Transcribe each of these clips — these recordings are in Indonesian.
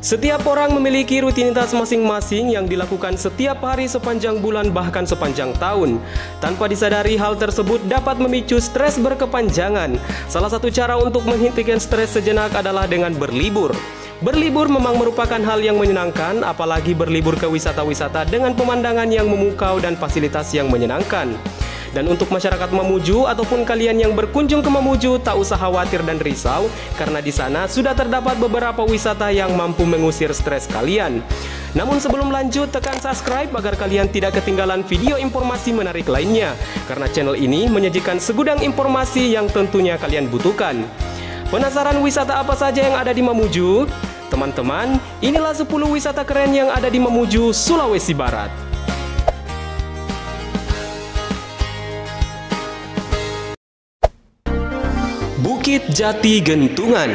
Setiap orang memiliki rutinitas masing-masing yang dilakukan setiap hari sepanjang bulan bahkan sepanjang tahun. Tanpa disadari, hal tersebut dapat memicu stres berkepanjangan. Salah satu cara untuk menghentikan stres sejenak adalah dengan berlibur. Berlibur memang merupakan hal yang menyenangkan, apalagi berlibur ke wisata-wisata dengan pemandangan yang memukau dan fasilitas yang menyenangkan. Dan untuk masyarakat Mamuju ataupun kalian yang berkunjung ke Mamuju, tak usah khawatir dan risau, karena di sana sudah terdapat beberapa wisata yang mampu mengusir stres kalian. Namun sebelum lanjut, tekan subscribe agar kalian tidak ketinggalan video informasi menarik lainnya, karena channel ini menyajikan segudang informasi yang tentunya kalian butuhkan. Penasaran wisata apa saja yang ada di Mamuju? Teman-teman, inilah 10 wisata keren yang ada di Mamuju, Sulawesi Barat. Bukit Jati Gentungan.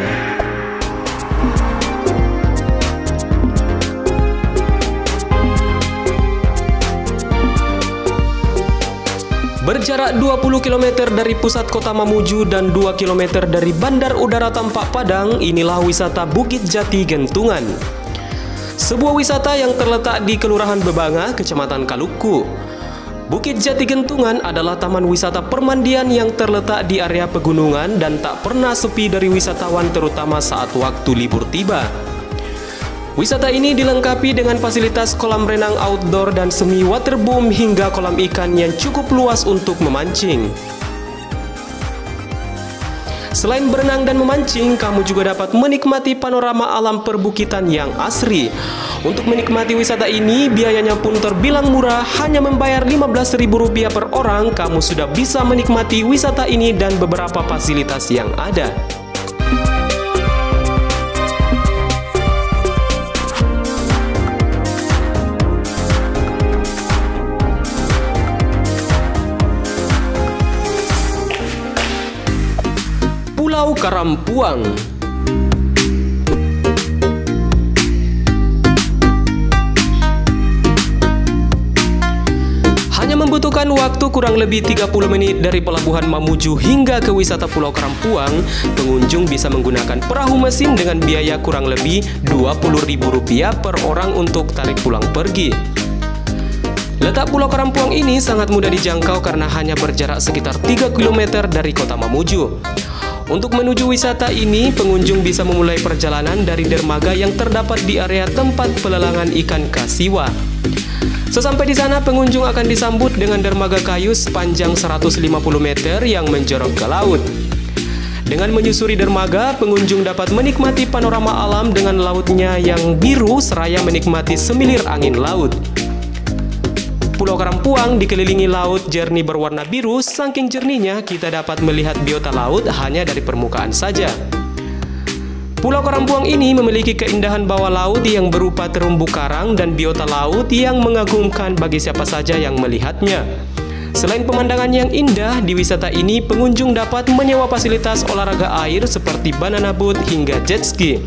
Berjarak 20 km dari pusat kota Mamuju dan 2 km dari Bandar Udara Tampak Padang, inilah wisata Bukit Jati Gentungan. Sebuah wisata yang terletak di Kelurahan Bebanga, Kecamatan Kaluku. Bukit Jati Gentungan adalah taman wisata permandian yang terletak di area pegunungan dan tak pernah sepi dari wisatawan, terutama saat waktu libur tiba. Wisata ini dilengkapi dengan fasilitas kolam renang outdoor dan semi waterboom hingga kolam ikan yang cukup luas untuk memancing. Selain berenang dan memancing, kamu juga dapat menikmati panorama alam perbukitan yang asri. Untuk menikmati wisata ini, biayanya pun terbilang murah, hanya membayar Rp15.000 per orang, kamu sudah bisa menikmati wisata ini dan beberapa fasilitas yang ada. Pulau Karampuang. Hanya membutuhkan waktu kurang lebih 30 menit dari pelabuhan Mamuju hingga ke wisata Pulau Karampuang. Pengunjung bisa menggunakan perahu mesin dengan biaya kurang lebih Rp20.000 per orang untuk tarik pulang pergi. Letak Pulau Karampuang ini sangat mudah dijangkau karena hanya berjarak sekitar 3 km dari kota Mamuju. Untuk menuju wisata ini, pengunjung bisa memulai perjalanan dari dermaga yang terdapat di area tempat pelelangan ikan kasiwa. Sesampai di sana, pengunjung akan disambut dengan dermaga kayu sepanjang 150 meter yang menjorok ke laut. Dengan menyusuri dermaga, pengunjung dapat menikmati panorama alam dengan lautnya yang biru seraya menikmati semilir angin laut. Pulau Karampuang dikelilingi laut jernih berwarna biru, saking jernihnya kita dapat melihat biota laut hanya dari permukaan saja. Pulau Karampuang ini memiliki keindahan bawah laut yang berupa terumbu karang dan biota laut yang mengagumkan bagi siapa saja yang melihatnya. Selain pemandangan yang indah, di wisata ini pengunjung dapat menyewa fasilitas olahraga air seperti banana boat hingga jet ski.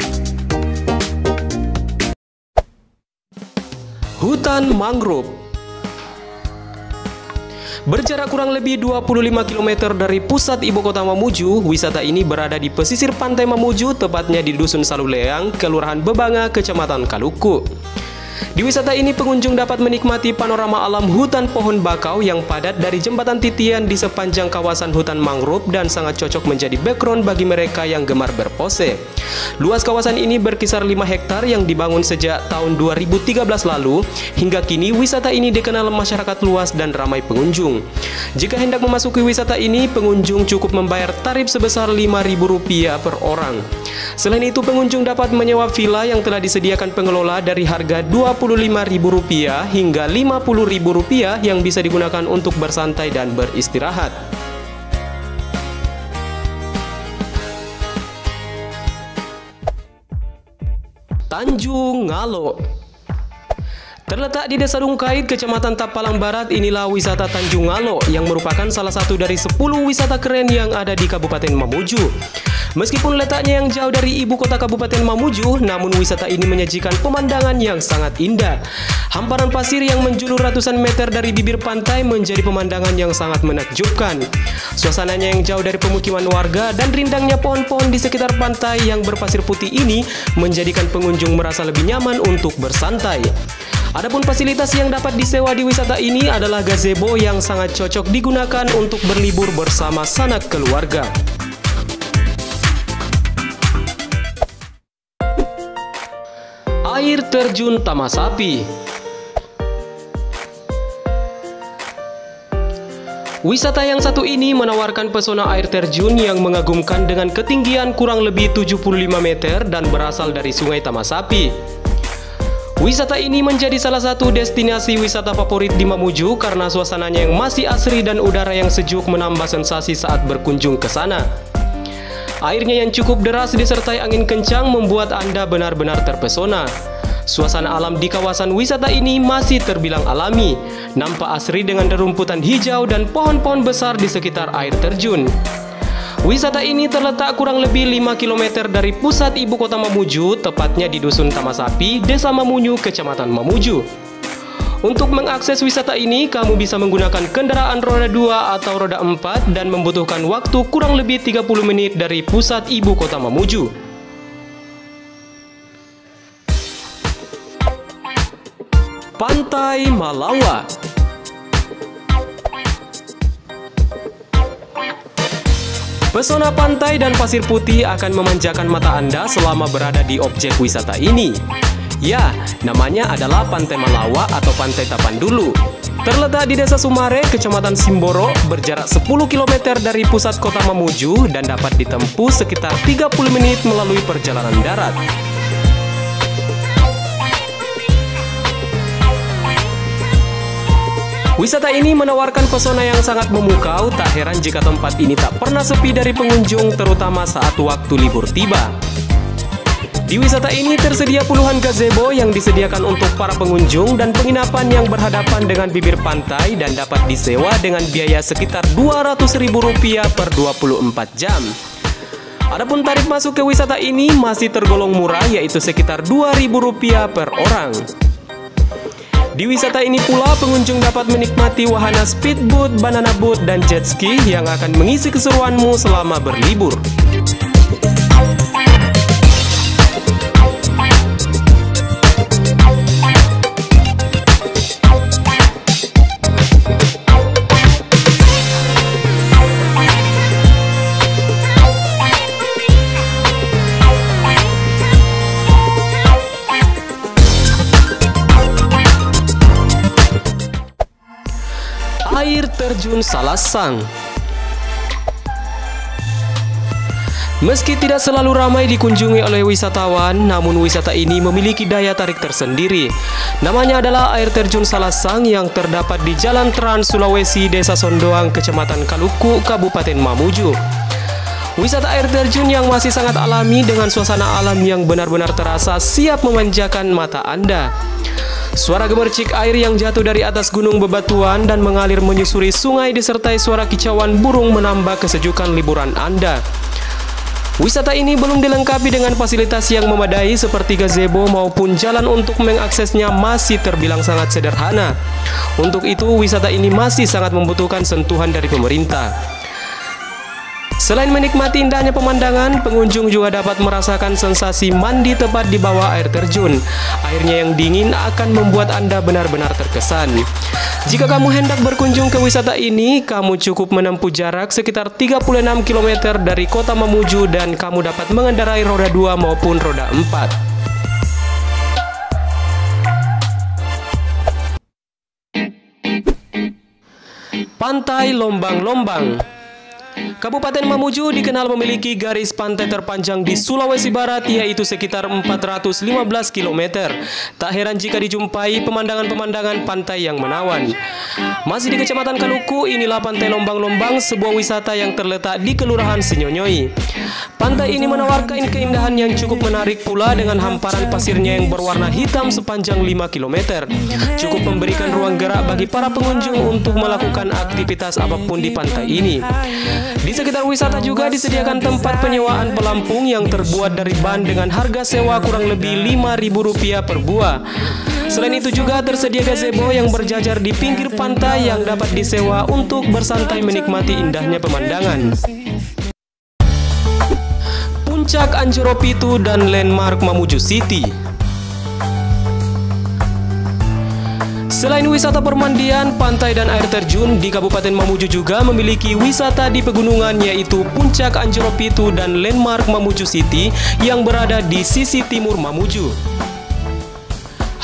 Hutan Mangrove. Berjarak kurang lebih 25 km dari pusat ibu kota Mamuju, wisata ini berada di pesisir pantai Mamuju, tepatnya di Dusun Saluleang, Kelurahan Bebanga, Kecamatan Kaluku. Di wisata ini pengunjung dapat menikmati panorama alam hutan pohon bakau yang padat dari jembatan titian di sepanjang kawasan hutan mangrove dan sangat cocok menjadi background bagi mereka yang gemar berpose. Luas kawasan ini berkisar 5 hektar yang dibangun sejak tahun 2013 lalu. Hingga kini wisata ini dikenal masyarakat luas dan ramai pengunjung. Jika hendak memasuki wisata ini, pengunjung cukup membayar tarif sebesar Rp5.000 per orang. Selain itu, pengunjung dapat menyewa villa yang telah disediakan pengelola dari harga Rp25.000 hingga Rp50.000 yang bisa digunakan untuk bersantai dan beristirahat. Tanjung Ngalo. Terletak di Desa Dungkait, Kecamatan Tapalang Barat, inilah wisata Tanjung Ngalo yang merupakan salah satu dari 10 wisata keren yang ada di Kabupaten Mamuju. Meskipun letaknya yang jauh dari ibu kota Kabupaten Mamuju, namun wisata ini menyajikan pemandangan yang sangat indah. Hamparan pasir yang menjulur ratusan meter dari bibir pantai menjadi pemandangan yang sangat menakjubkan. Suasananya yang jauh dari pemukiman warga dan rindangnya pohon-pohon di sekitar pantai yang berpasir putih ini menjadikan pengunjung merasa lebih nyaman untuk bersantai. Adapun fasilitas yang dapat disewa di wisata ini adalah gazebo yang sangat cocok digunakan untuk berlibur bersama sanak keluarga. Air terjun Tamasapi. Wisata yang satu ini menawarkan pesona air terjun yang mengagumkan dengan ketinggian kurang lebih 75 meter dan berasal dari Sungai Tamasapi. Wisata ini menjadi salah satu destinasi wisata favorit di Mamuju karena suasananya yang masih asri dan udara yang sejuk menambah sensasi saat berkunjung ke sana. Airnya yang cukup deras disertai angin kencang membuat Anda benar-benar terpesona. Suasana alam di kawasan wisata ini masih terbilang alami, nampak asri dengan rerumputan hijau dan pohon-pohon besar di sekitar air terjun. Wisata ini terletak kurang lebih 5 km dari pusat ibu kota Mamuju, tepatnya di Dusun Tamasapi, Desa Mamunyu, Kecamatan Mamuju. Untuk mengakses wisata ini, kamu bisa menggunakan kendaraan roda 2 atau roda 4 dan membutuhkan waktu kurang lebih 30 menit dari pusat ibu kota Mamuju. Pantai Malawa. Pesona pantai dan pasir putih akan memanjakan mata Anda selama berada di objek wisata ini. Ya, namanya adalah Pantai Malawa atau Pantai Tapandulu. Terletak di Desa Sumare, Kecamatan Simboro, berjarak 10 km dari pusat kota Mamuju dan dapat ditempuh sekitar 30 menit melalui perjalanan darat. Wisata ini menawarkan pesona yang sangat memukau, tak heran jika tempat ini tak pernah sepi dari pengunjung, terutama saat waktu libur tiba. Di wisata ini tersedia puluhan gazebo yang disediakan untuk para pengunjung dan penginapan yang berhadapan dengan bibir pantai dan dapat disewa dengan biaya sekitar Rp200.000 per 24 jam. Adapun tarif masuk ke wisata ini masih tergolong murah, yaitu sekitar Rp2.000 per orang. Di wisata ini pula pengunjung dapat menikmati wahana speedboat, banana boat, dan jet ski yang akan mengisi keseruanmu selama berlibur. Air terjun Salasang. Meski tidak selalu ramai dikunjungi oleh wisatawan, namun wisata ini memiliki daya tarik tersendiri. Namanya adalah air terjun Salasang yang terdapat di Jalan Trans Sulawesi, Desa Sondoang, Kecamatan Kaluku, Kabupaten Mamuju. Wisata air terjun yang masih sangat alami dengan suasana alam yang benar-benar terasa siap memanjakan mata Anda. Suara gemercik air yang jatuh dari atas gunung bebatuan dan mengalir menyusuri sungai disertai suara kicauan burung menambah kesejukan liburan Anda. Wisata ini belum dilengkapi dengan fasilitas yang memadai seperti gazebo maupun jalan untuk mengaksesnya masih terbilang sangat sederhana. Untuk itu, wisata ini masih sangat membutuhkan sentuhan dari pemerintah. Selain menikmati indahnya pemandangan, pengunjung juga dapat merasakan sensasi mandi tepat di bawah air terjun. Airnya yang dingin akan membuat Anda benar-benar terkesan. Jika kamu hendak berkunjung ke wisata ini, kamu cukup menempuh jarak sekitar 36 km dari kota Mamuju dan kamu dapat mengendarai roda 2 maupun roda 4. Pantai Lombang-Lombang. Kabupaten Mamuju dikenal memiliki garis pantai terpanjang di Sulawesi Barat, yaitu sekitar 415 km. Tak heran jika dijumpai pemandangan-pemandangan pantai yang menawan. Masih di Kecamatan Kaluku, inilah Pantai Lombang-Lombang, sebuah wisata yang terletak di Kelurahan Sinyonyoi. Pantai ini menawarkan keindahan yang cukup menarik pula dengan hamparan pasirnya yang berwarna hitam sepanjang 5 km. Cukup memberikan ruang gerak bagi para pengunjung untuk melakukan aktivitas apapun di pantai ini. Di sekitar wisata juga disediakan tempat penyewaan pelampung yang terbuat dari ban dengan harga sewa kurang lebih Rp5.000 per buah. Selain itu juga tersedia gazebo yang berjajar di pinggir pantai yang dapat disewa untuk bersantai menikmati indahnya pemandangan. Puncak Anjoro Pitu dan Landmark Mamuju City. Selain wisata permandian, pantai dan air terjun, di Kabupaten Mamuju juga memiliki wisata di pegunungan yaitu Puncak Anjoro Pitu dan Landmark Mamuju City yang berada di sisi timur Mamuju.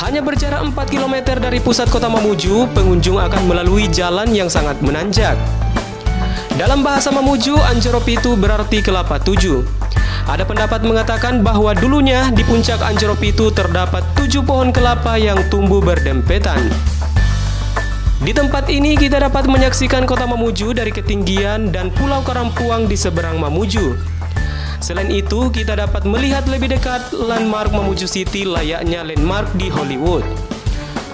Hanya berjarak 4 km dari pusat kota Mamuju, pengunjung akan melalui jalan yang sangat menanjak. Dalam bahasa Mamuju, Anjoro Pitu berarti kelapa 7. Ada pendapat mengatakan bahwa dulunya di puncak Anjoro Pitu terdapat 7 pohon kelapa yang tumbuh berdempetan. Di tempat ini kita dapat menyaksikan kota Mamuju dari ketinggian dan Pulau Karampuang di seberang Mamuju. Selain itu, kita dapat melihat lebih dekat Landmark Mamuju City layaknya landmark di Hollywood.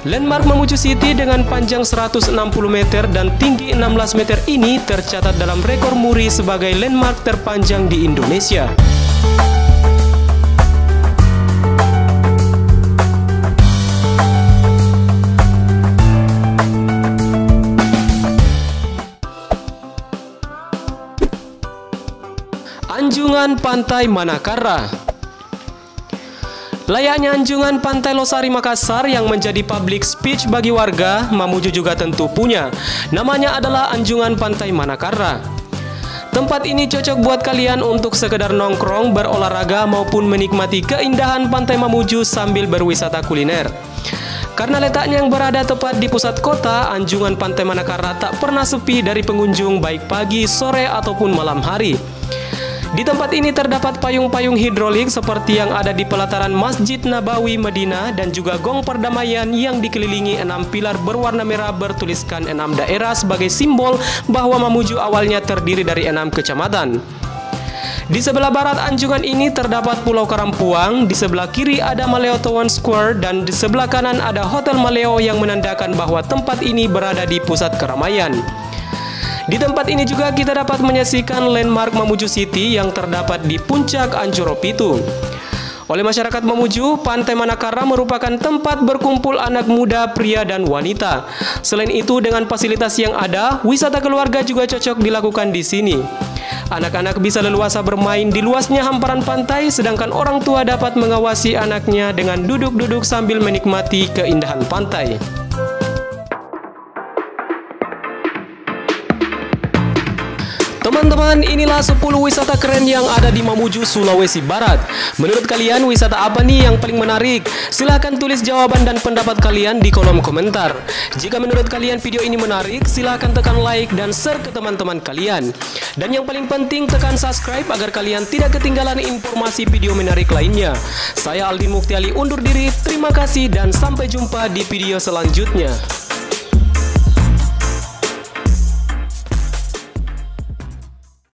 Landmark Mamuju City dengan panjang 160 meter dan tinggi 16 meter ini tercatat dalam rekor muri sebagai landmark terpanjang di Indonesia. Anjungan Pantai Manakara. Layaknya anjungan Pantai Losari Makassar yang menjadi public speech bagi warga, Mamuju juga tentu punya. Namanya adalah Anjungan Pantai Manakara. Tempat ini cocok buat kalian untuk sekedar nongkrong, berolahraga maupun menikmati keindahan Pantai Mamuju sambil berwisata kuliner. Karena letaknya yang berada tepat di pusat kota, Anjungan Pantai Manakara tak pernah sepi dari pengunjung baik pagi, sore ataupun malam hari. Di tempat ini terdapat payung-payung hidrolik seperti yang ada di pelataran Masjid Nabawi Madinah dan juga gong perdamaian yang dikelilingi 6 pilar berwarna merah bertuliskan 6 daerah sebagai simbol bahwa Mamuju awalnya terdiri dari 6 kecamatan. Di sebelah barat anjungan ini terdapat Pulau Karampuang, di sebelah kiri ada Maleo Town Square dan di sebelah kanan ada Hotel Maleo yang menandakan bahwa tempat ini berada di pusat keramaian. Di tempat ini juga kita dapat menyaksikan Landmark Mamuju City yang terdapat di Puncak Anjoro Pitu. Oleh masyarakat Mamuju, Pantai Manakara merupakan tempat berkumpul anak muda, pria, dan wanita. Selain itu, dengan fasilitas yang ada, wisata keluarga juga cocok dilakukan di sini. Anak-anak bisa leluasa bermain di luasnya hamparan pantai, sedangkan orang tua dapat mengawasi anaknya dengan duduk-duduk sambil menikmati keindahan pantai. Teman-teman, inilah 10 wisata keren yang ada di Mamuju, Sulawesi Barat. Menurut kalian, wisata apa nih yang paling menarik? Silahkan tulis jawaban dan pendapat kalian di kolom komentar. Jika menurut kalian video ini menarik, silahkan tekan like dan share ke teman-teman kalian. Dan yang paling penting, tekan subscribe agar kalian tidak ketinggalan informasi video menarik lainnya. Saya Aldin Muktiali undur diri, terima kasih dan sampai jumpa di video selanjutnya.